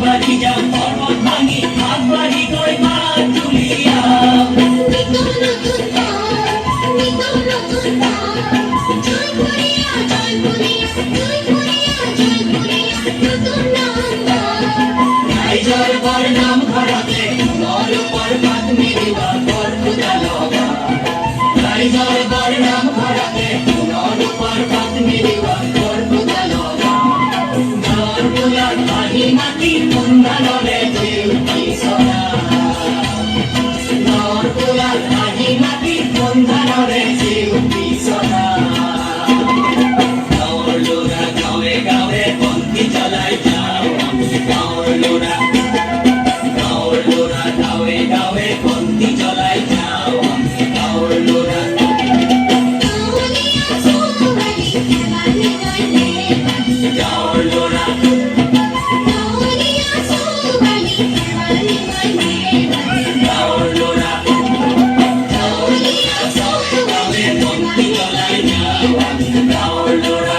আগবাড়ি যাও পর্বত ভাঙি আগবাড়ি গই মা জুলিয়া জয় বর নাম ঘরাতে নর পর পাত মিলিবা পর পূজা লবা জয় বর নাম ঘরাতে নর পর পাত মিলিবা পর পূজা লবা নর পূজা আহি মাটি পুন্না নলে জিউতি সরা নর পূজা আহি মাটি পুন্না নলে জিউতি সরা নর লোরা গাঁৱে গাঁৱে বন্তি জ্বলাই যাও নৰ লোৰা গাঁৱে গাঁৱে বন্তি জ্বলাই যাও গাঁৱৰ ল'ৰা গাঁৱৰ ল'ৰা গাঁৱৰ ল'ৰা গাঁৱে বন্তি জ্বলাই যাও গাঁৱৰ ল'ৰা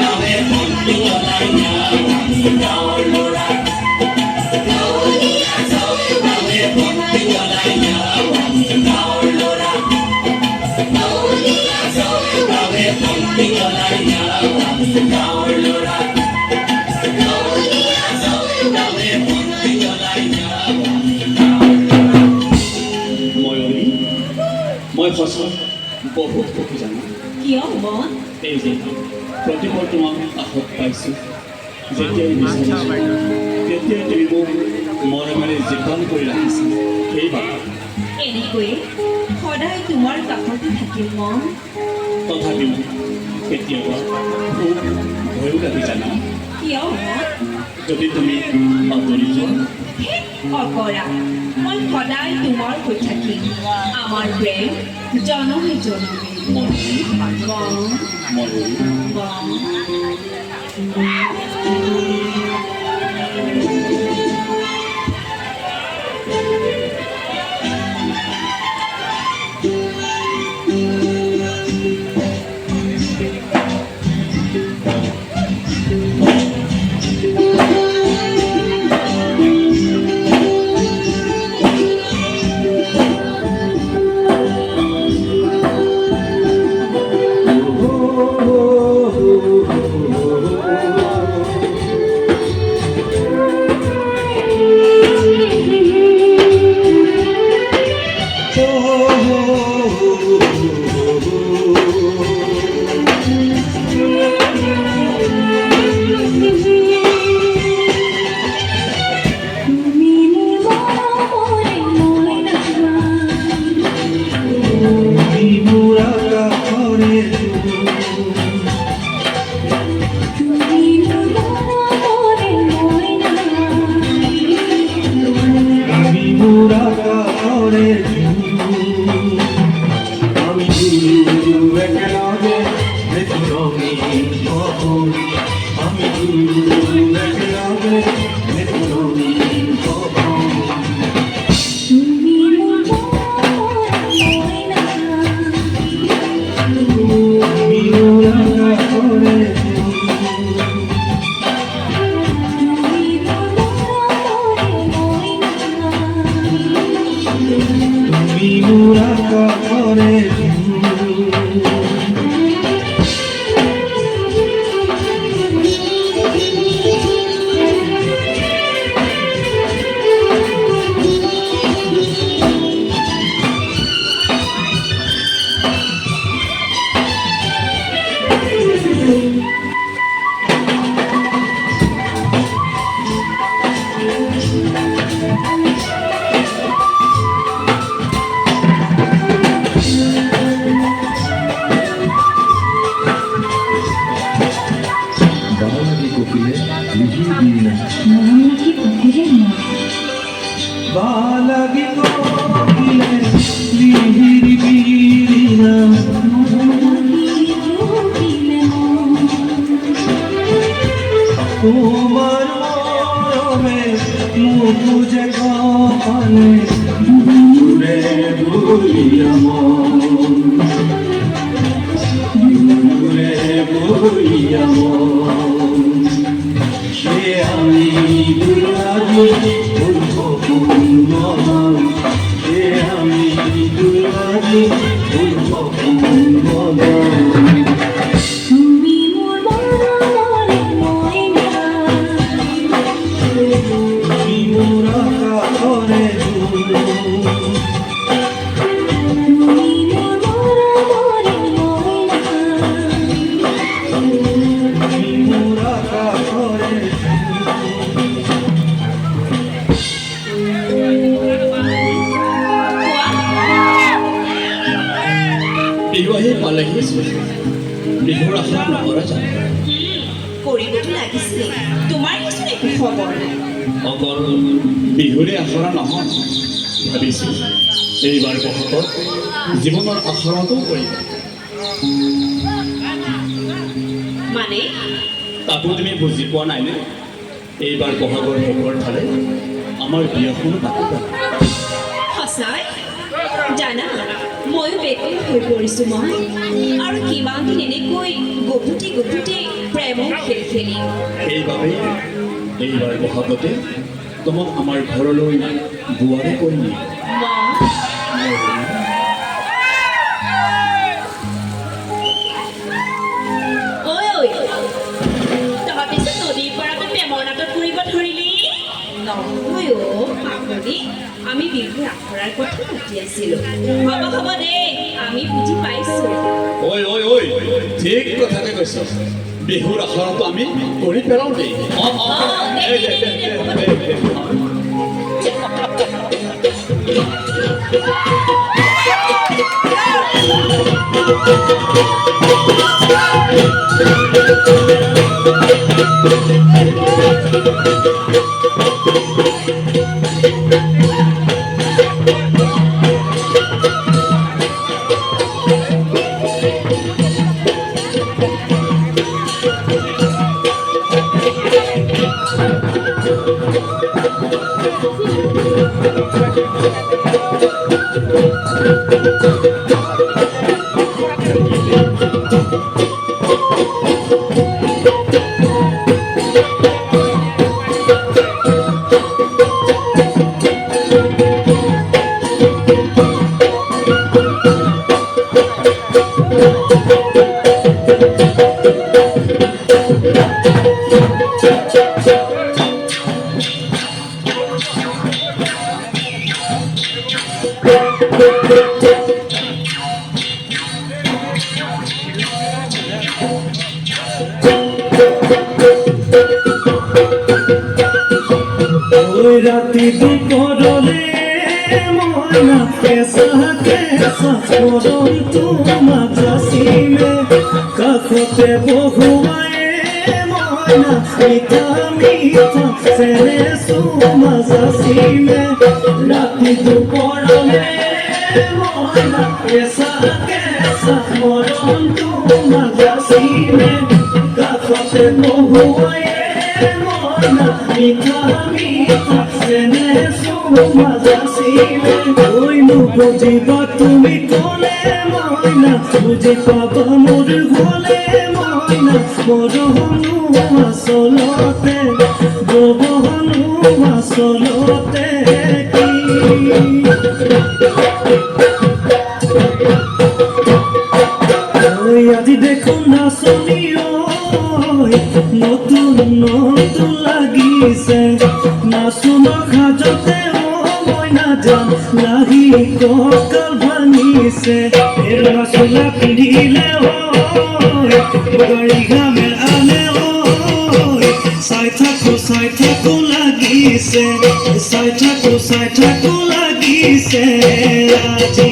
গাঁৱে বন্তি জ্বলাই যাও গাঁৱৰ ল'ৰা বন্তি জ্বলাই যাও গাঁৱৰ ল'ৰা গাঁৱে বন্তি জ্বলাই যাও গাঁৱৰ ল'ৰা গাঁৱে বন্তি জ্বলাই যাও মই সঁচা বহুত সুখী জানো কিয় মন এই যে প্ৰতিবাৰ তোমাক আশত পাইছোঁ যেতিয়াই বিচাৰিছোঁ তেতিয়াই তুমি মোক মৰমেৰে জীৱন কৰি ৰাখিছা সেইবাবে এনেকৈয়ে সদায় তোমাৰ কাষতে থাকিম মন তথাপিও কেতিয়াবা খুব ভয়ো লাগি জানা কিয় মন যদি তুমি আঁতৰি যোৱা অকৰা মই সদায় তোমাৰ হৈ থাকিম আমাৰ প্ৰেম জনমে জনমে বিহুৰ আশা নকৰা জানো? কৰিবতো লাগিছিলে, তোমাৰ কিছুমান একো খবৰ নাই। অকল বিহুৰে আখৰা নহয়, ভাবিছোঁ এইবাৰ বহাগত জীৱনৰ আখৰাটো কৰিম। মানে তাকো তুমি বুজি পোৱা নাইনে? এইবাৰ বহাগৰ শেষৰ ফালে আমাৰ বিয়াখনো পাতিবা। সঁচাই জানা, ময়ো বেকুল হৈ পৰিছোঁ মই। আৰু কিমান দিন এনেকৈ গভুটি গভুটি প্ৰেমৰ খেল খেলিম। সেইবাবেই এইবাৰ বহাগতে তোমাক আমাৰ ঘৰলৈ বুৱাৰি কৰি নিম। তহঁতিচোন নদীৰ পৰাটো প্ৰেমৰ নাটক কৰিব ধৰিলি। নহয় অ' পাপৰি, আমি বিহুৰ আখৰাৰ কথা পাতি আছিলোঁ। হ'ব দে, আমি বুজি পাইছোঁ। ঐ ঠিক কথাকে কৈছ। বিহুৰ আখৰাটো আমি কৰি পেলাওঁ দেই। রাতি দুপুরে ময়না কেসা কেসা মরণ তোমার জাসিমে কাখতে বহুয়ায়ে ময়না মিঠা মিঠা সেনে সুমা জাসিমে রাতি দুপুরে ময়না কেসা কেসা মরণ তোমার জাসিমে কাখতে বহুয়ায়ে মিঠা মিঠা সেনে সুমা জাসিমে ওই বুঝিবা তুমি কলে ময়না বুঝি পাবা মোর গলে ময়না মোর হনু আসলতে গোবহনু আসলতে কি আজি দেখোন নাচনিও নতুন নতুন লাগিছে নাচুন খাজতে মইনা যান লাহি ককাল ভাঙিছে এৰা চোলা পিন্ধিলে গাড়ী গামে আনে চাই থাকো লাগিছে চাই থাকো লাগিছে আজি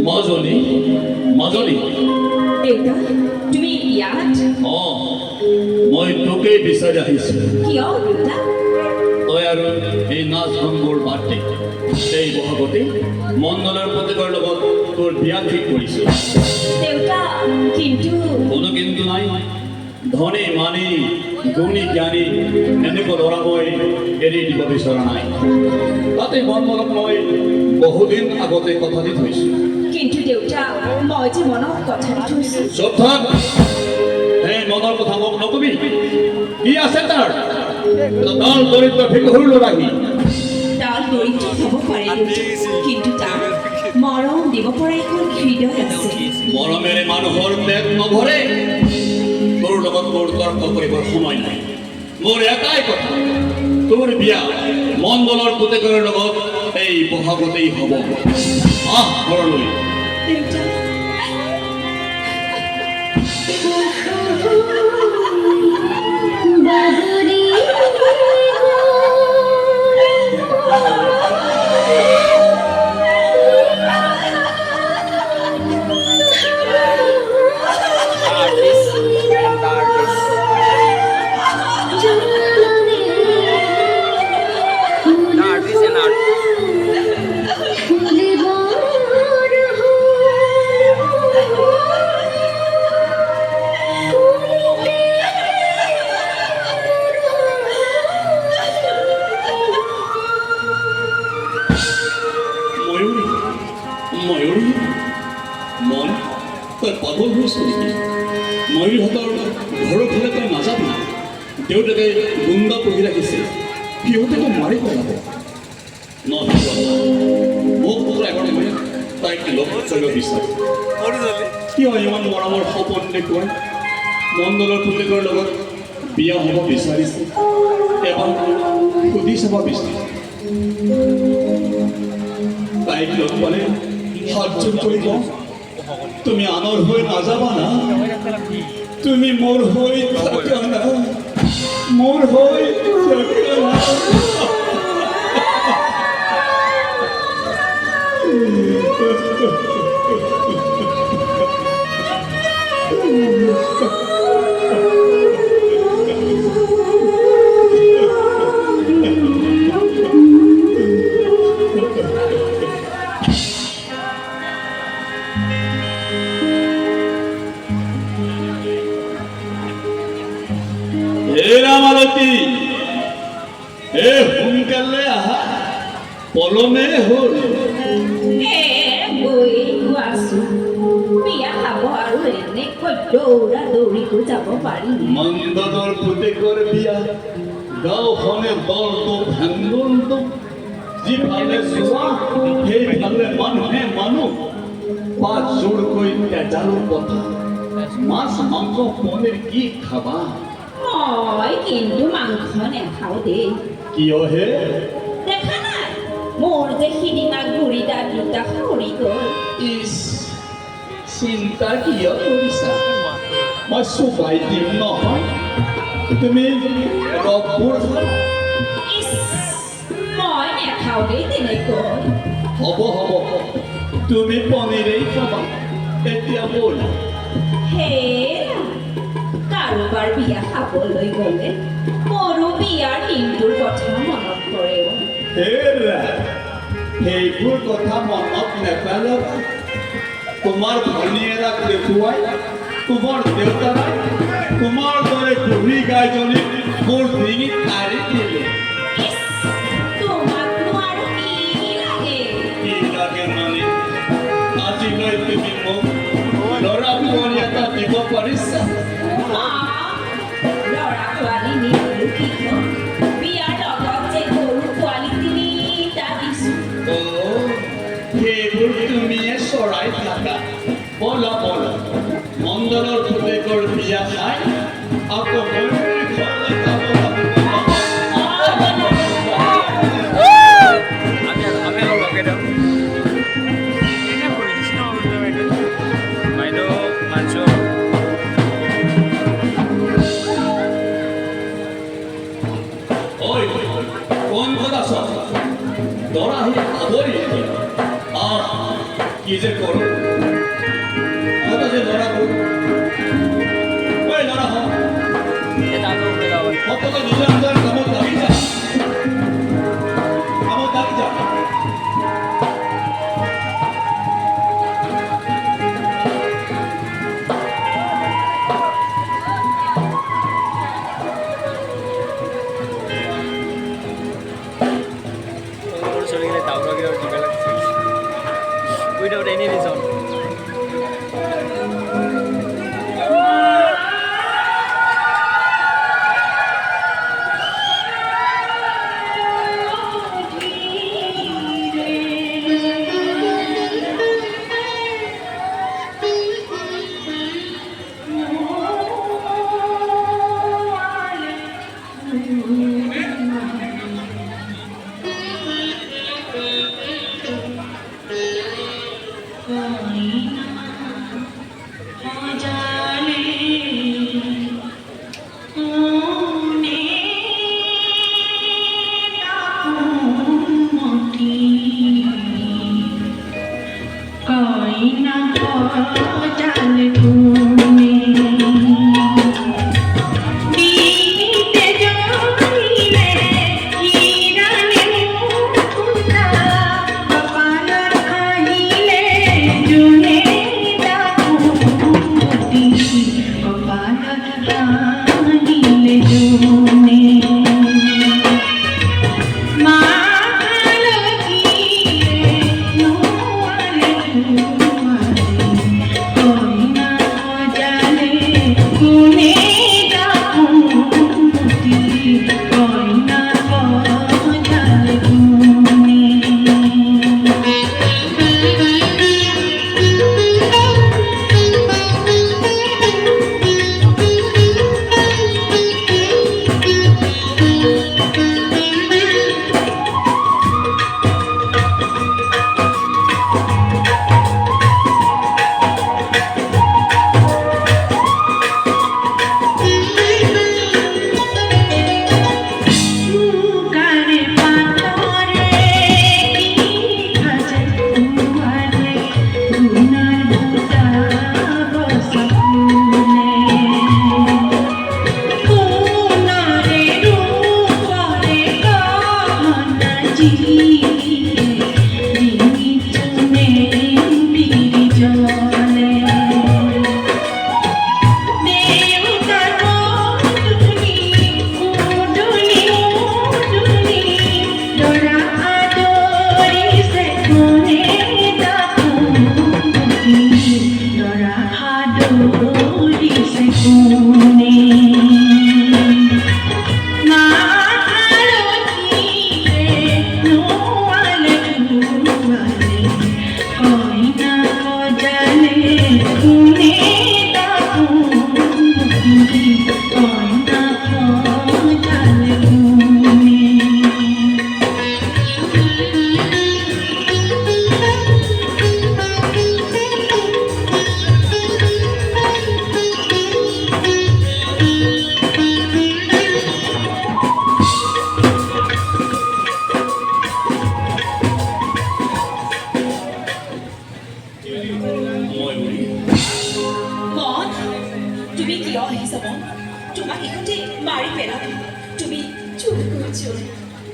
মাজনী মাজনী দেউতা তুমি ইয়াত মই তোকেই বিচাৰি আহিছোঁ কিয় দেউতা তই আৰু এই নাচ ভংগৰ বাদ দি এই বহাগতে মণ্ডলৰ প্ৰত্যেকৰ লগত তোৰ বিয়া ঠিক কৰিছোঁ দেউতা কিন্তু কোনো কিন্তু নাই ধনী মানি গুণী জ্ঞানী এনেকুৱা ল'ৰা মই এৰি দিব বিচৰা নাই তাতে মণ্ডলক মই বহুদিন আগতে কথা দি থৈছোঁ কিন্তু দেউতা মই যে মনত কথা দি থৈছোঁ চুপ থাক এই মনৰ কথা মোক নকবি কি আছে তাৰ দল দৰিদ্ৰ ভিকহুৰ ল'ৰাহি তাৰ দৰিদ্ৰ হ'ব পাৰে দেউতা, কিন্তু তাৰ মৰম দিব পৰা এখন হৃদয় আছে মৰমেৰে মানুহৰ পেট নভৰে তোৰ লগত মোৰ তৰ্ক কৰিবৰ সময় নাই মোৰ এটাই কথা তোৰ বিয়া মণ্ডলৰ পুতেকৰ লগত এই বহাগতেই হ'ব আহ ঘৰলৈ দেউতা মন তই পাগল হৈছ নেকি ময়ূৰহঁতৰ ঘৰৰ ফালে তই নাযাবি দেউতাকে গুণ্ডা পুহি ৰাখিছে সিহঁতেতো মাৰি পেলাব মোক এবাৰ মই তাইক লগ কৰিব বিচাৰোঁ কিয় ইমান মৰমৰ সপোন দেখুৱাই মণ্ডলৰ পুতেকৰ লগত বিয়া হ'ব বিচাৰিছে এবাৰ সুধি চাব বিচাৰিছে তাইক লগ পালে হাতযোৰ কৰিব তুমি আনৰ হৈ নাযাবা না তুমি মোৰ হৈ থাকা না মোৰ হৈ থাকা না মালতী এ সোনকালে আহা পলমে হ'ল বিয়া খাব আৰু এনেকৈ দৌৰা দৌৰিকৈ যাব পাৰি মণ্ডলৰ পুতেকৰ বিয়া গাঁওখনে দলটো ভাঙোনটো যিফালে চোৱা সেইফালে মানুহে মানুহ পাঁচ জোৰকৈ তেজাৰো কথা মাছ মাংস পনীৰ কি খাবা মই কিন্তু মাংস নেখাওঁ দেই কিয় হে দেখা নাই মোৰ যে সিদিনা গুৰি দাঁত দুটা সৰি গ'ল ইছ চিন্তা কিয় কৰিছা মই চুবাই দিম নহয় তুমি ৰসবোৰ ইছ মই নেখাওঁ দেই তেনেকৈ হ'ব তুমি পনীৰেই খাবা এতিয়া ব'লা হেৰা কাৰোবাৰ বিয়া খাবলৈ গ'লে মোৰো বিয়াৰ দিনটোৰ কথা মনত পৰে হেৰা সেইবোৰ কথা মনত নেপেলাবা তোমাৰ ভনীয়েৰাক দেখুৱাই তোমাৰ দেউতাক তোমাৰ দৰে বুঢ়ী গাইজনীক মোৰ ডিঙিত আঁৰি দিলে তোমাকনো আৰু কি লাগে কি লাগে মানে আজিলৈ তুমি মোক ল'ৰা ছোৱালী এটা দিব পাৰিছা ল'ৰা ছোৱালী ঐ কোন কথা সব দৰা আহি খাবই কি যে কৰোঁ কত যে লৰা কৰোঁ ঐ লৰা সকলো নিজৰ নিজৰ কামত লাগি যা কামত লাগি যা without any reason.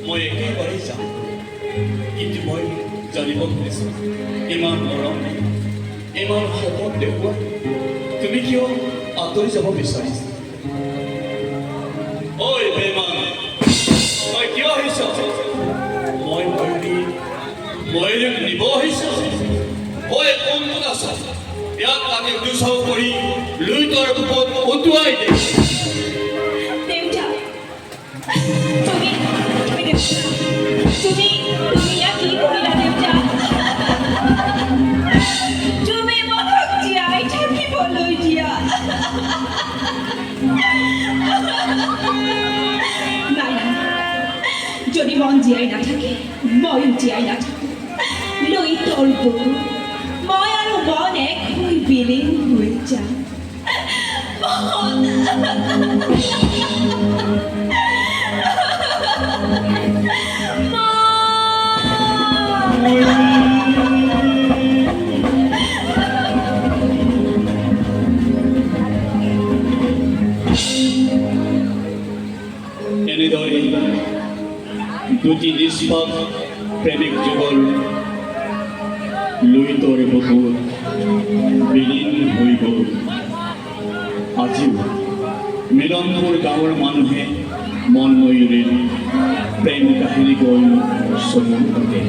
মই একেবাৰে যাম কিন্তু মই জানিব খুজিছোঁ ইমান মৰম ইমান শপত দেখুৱাই তুমি কিয় আঁতৰি যাব বিচাৰিছা ঐ বেমান মই কিয় আহিছ মই নিব আহিছ ঐ কোনটোত আছ ইয়াক তাকে দুচাও কৰি লুইতৰ ওপৰত উটুৱাই দে তুমি ইয়াক কি কৰিলা দেউতা তুমি মনক জীয়াই থাকিবলৈ দিয়া নাই যদি মন জীয়াই নাথাকে ময়ো জীয়াই নাথাকো লৈ তোৰ বুকু মই আৰু মন এক হৈ বিলীন হৈ যাম এটি নিষ্পাপ প্ৰেমিক যুগল লুইতৰ বুকুত বিলীন হৈ গ'ল। আজিও মিলনপুৰ গাঁৱৰ মানুহে মন ময়ূৰেৰে প্ৰেম কাহিনী গৈ চমু থাকে।